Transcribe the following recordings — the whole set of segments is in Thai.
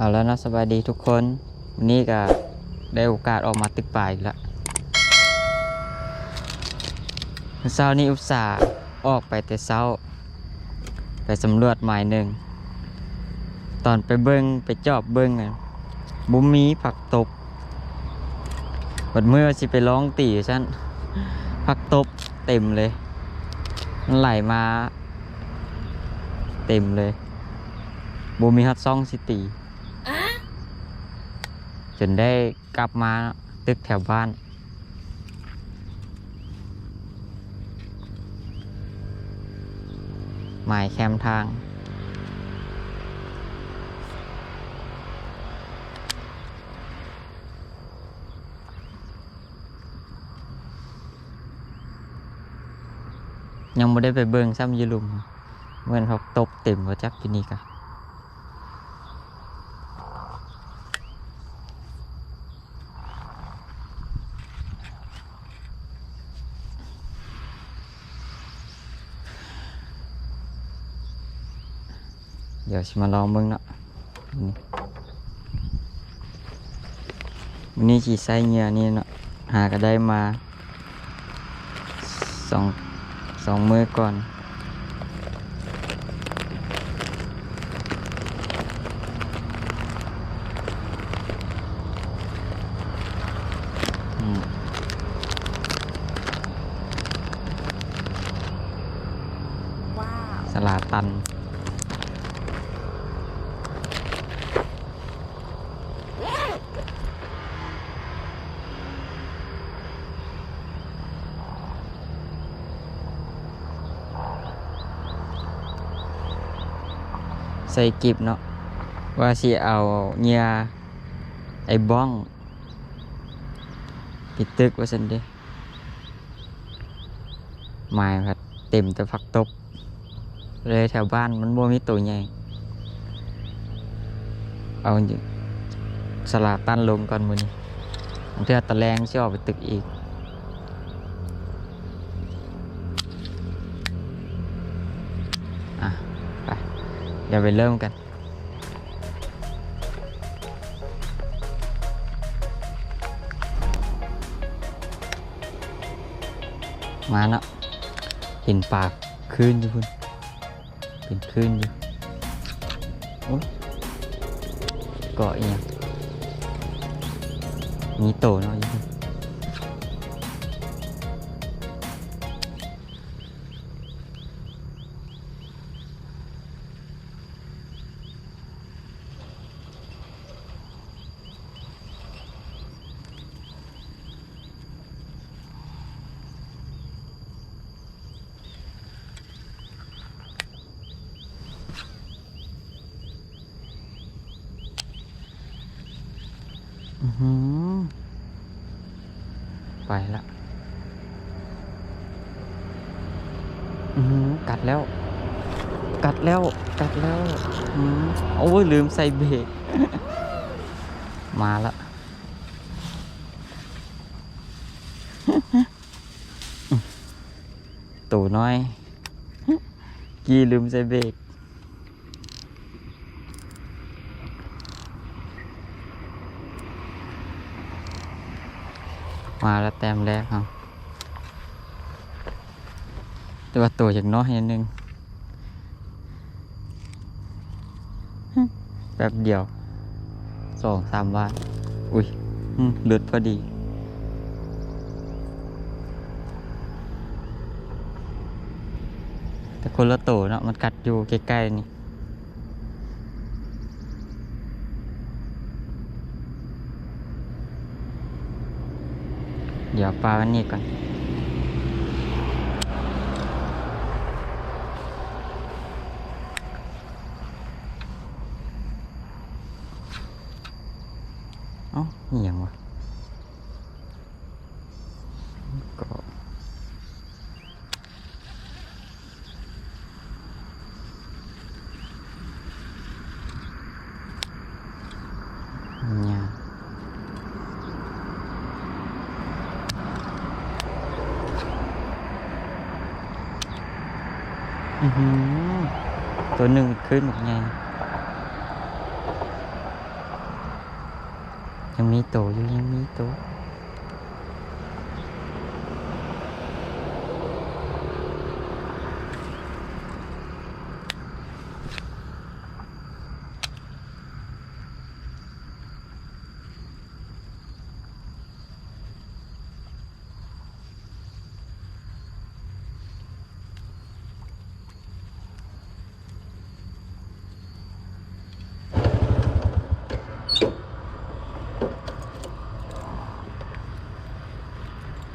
เอาแล้วนะสบายดีทุกคนวันนี้ก็ได้โอกาสออกมาตึกป่าอีกแล้วเช้านี้อุตส่าห์ออกไปแต่เช้าไปสำรวจหมายหนึ่งตอนไปเบิ้งไปจอบเบิ้งบุมมีผักตบบัดเมื่อสิไปร้องตีฉันผักตบเต็มเลยมันไหลมาเต็มเลยบุมีฮัดซ่องสิตีจนได้กลับมาตึกแถวบ้านหมายแคมทางยังไม่ได้ไปเบิ่งซ้ำยีลุมเหมือนเขาตบเต็มว่าจักที่นี่กะเดี๋ยวชิมาลองเบิ่งเนาะวันนี้ฉีใส่เหงื่อนี่เนาะหาก็ได้มาสองมื้อก่อนสลาตันใส่กิบเนาะว่าสิเอาเหงื่อไอ้บ้องปิดตึกว่าสันเด้หมายครับเต็มแต่ผักตบเลยแถวบ้านมันบ่มีตัวใหญ่เอาสลาตันลงก่อนมื้อนี้เทื่อตะแลงสิออกไปตึกอีกไปเดี๋ยวไปเริ่มกันมาเนาะเห็นปากคืนอยู่พุ่นเป็นคืนอยู่โอ้ยเกาะอีกมีโตเนาะอยู่พุ่นไปละกัดแล้วกัดแล้วกัดแล้วโอ้ยลืมใส่เบรก มาละตู่น้อยกีลืมใส่เบรกมาแล้วแต้มแรกครับแต่ว่าตัวจากน้อยนิดนึงแป๊บเดียว2-3 วันอุ้ยเลือดพอดีแต่คนละตัวเนาะมันกัดอยู่ใกล้ๆนี่เดี๋ยวปลาอันนี้ก่อนเอ้าเหี่ยงวะก็เนี่ยตัวหนึ่งขึ้นหมดไง ยังมีโตอยู่ยังมีโต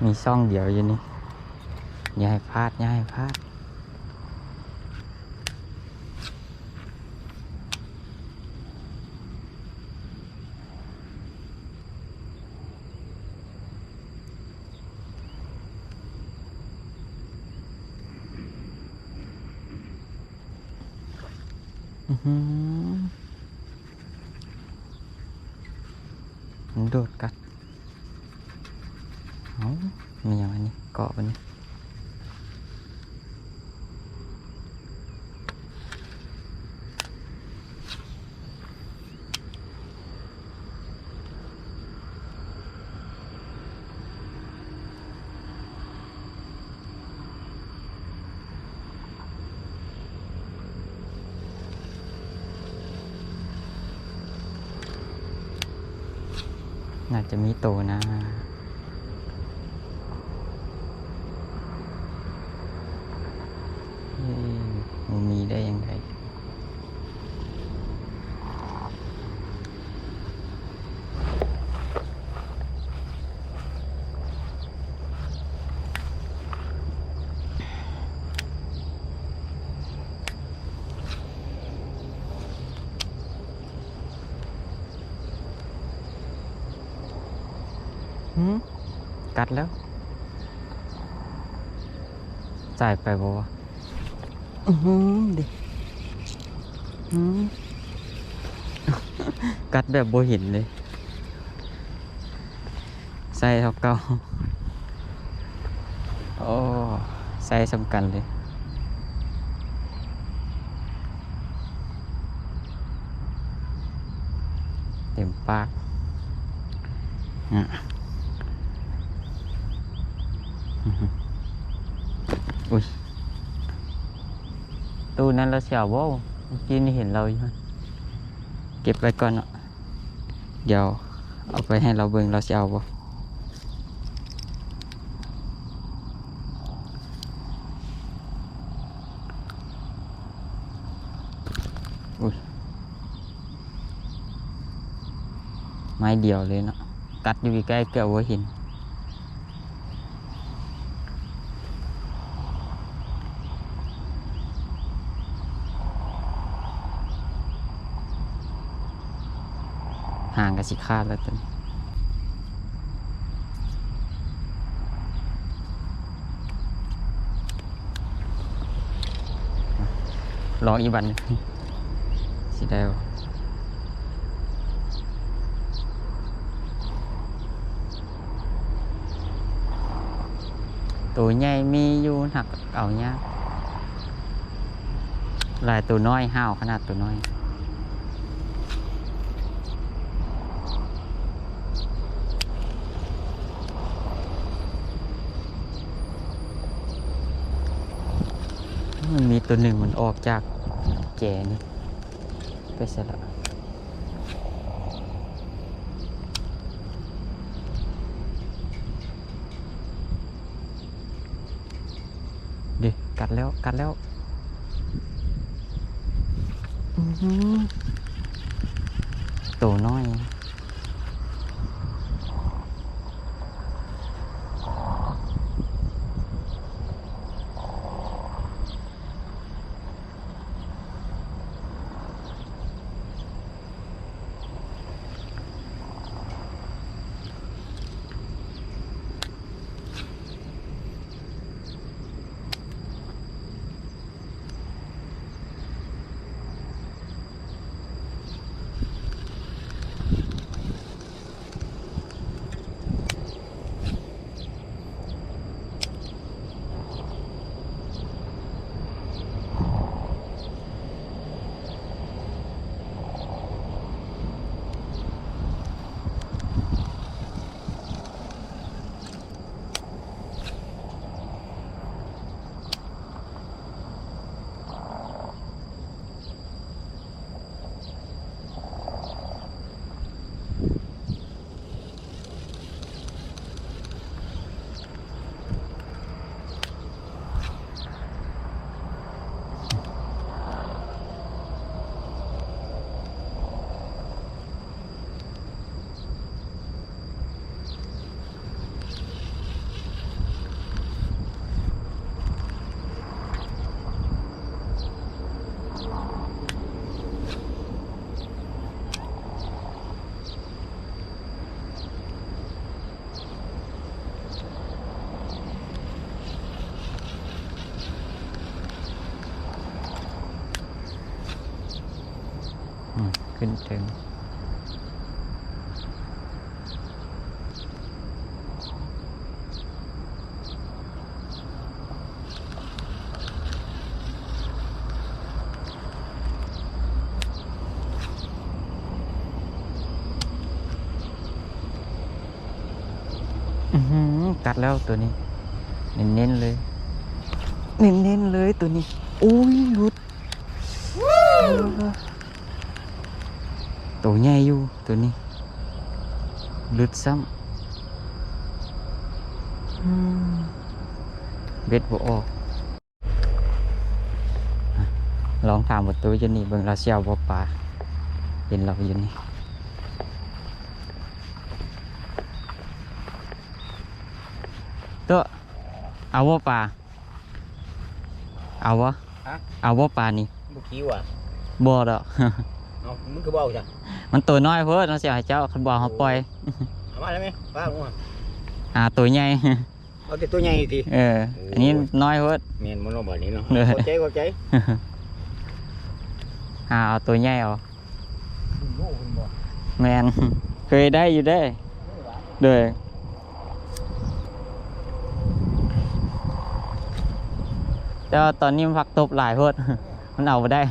มีซ่องเดียวอยู่นี่อย่าให้พลาดอย่าให้พลาดมันโดดกัดเอามีอย่างอันนี้เกาะไปนี่น่าจะมีโตนะมันมีได้ยังไงกัดแล้วจ่ายไปบ่วะดิกัดแบบบ่เห็นเลยใส่เท่าเก่าโอ้ใส่สำคัญเลยเต็มปากอุ้ยตู้นั้นเราเสียวบ่เมื่อกี้นี่เห็นเราอยู่เก็บไว้ก่อนเนาะเดี๋ยวเอาไปให้เราเบิ่งเราเสียวบ่อุ้ยไม้เดียวเลยเนาะกัดอยู่ใกล้เกือบว่าเห็นห่างกับสิคาดแล้วตอนลองอีบันสิได้บ่ตัวใหญ่มีอยู่หักเอาเนี้ยลายตัวน้อยห้าวขนาดตัวน้อยมันมีตัวหนึ่งมันออกจากแก่นี่ไปเสร็จแล้วเด็กกัดแล้วกัดแล้วตัวน้อย ขึ้นถึงกัดแล้วตัวนี้เน้นๆเลยเน้นๆเลยตัวนี้อุ้ยหลุดตัวใหญ่อยู่ตัวนี้หลุดซ้ำเบ็ดบ่ออกลองถามประตูอยู่นี่เบิ่งเราเชี่ยวบ่ปลาเห็นเราอยู่นี่ตัวเอาบ่ปลาเอาวะเอาบ่ปลานี่ บุคิวอ่ะ บ่ดอก เอามึงก็บอกจ้ะ มันตัวน้อยเพิ่นเราเสียให้เจ้าคันบ่เขาปล่อย เอามาแล้วไหมป้ามึงอ่ะ ตัวใหญ่ เอาแต่ตัวใหญ่ที อันนี้น้อยเพิ่น เมียนมันลงแบบนี้เนาะ เลย เข้าใจเข้าใจ เอาตัวใหญ่เอา โง่คุณบอก แมน เคยได้อยู่ได้เด้อแต่ว่าตอนนี้มันพักตบหลายเพิ่น มันเอาบ่ได้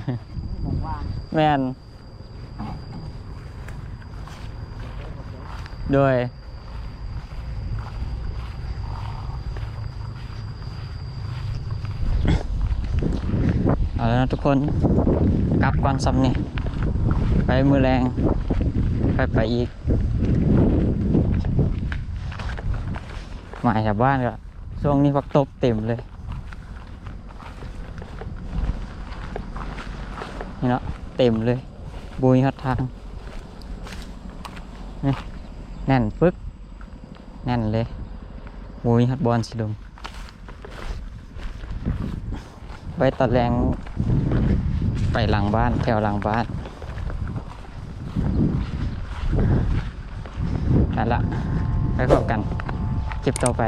แมนโดยเอาแล้วนะทุกคนกลับก่อนซ้ำนี่ไปมือแรงไปอีกหมายแถวบ้านก็ช่วงนี้พักตบเต็มเลยนี่เนาะเต็มเลยบุยฮอดทางนี่แน่นปึ๊กแน่นเลยบุยฮอดบอลสิลงไปตอนแรงไปหลังบ้านแถวหลังบ้านนั่นละไปพบกันคลิปต่อไป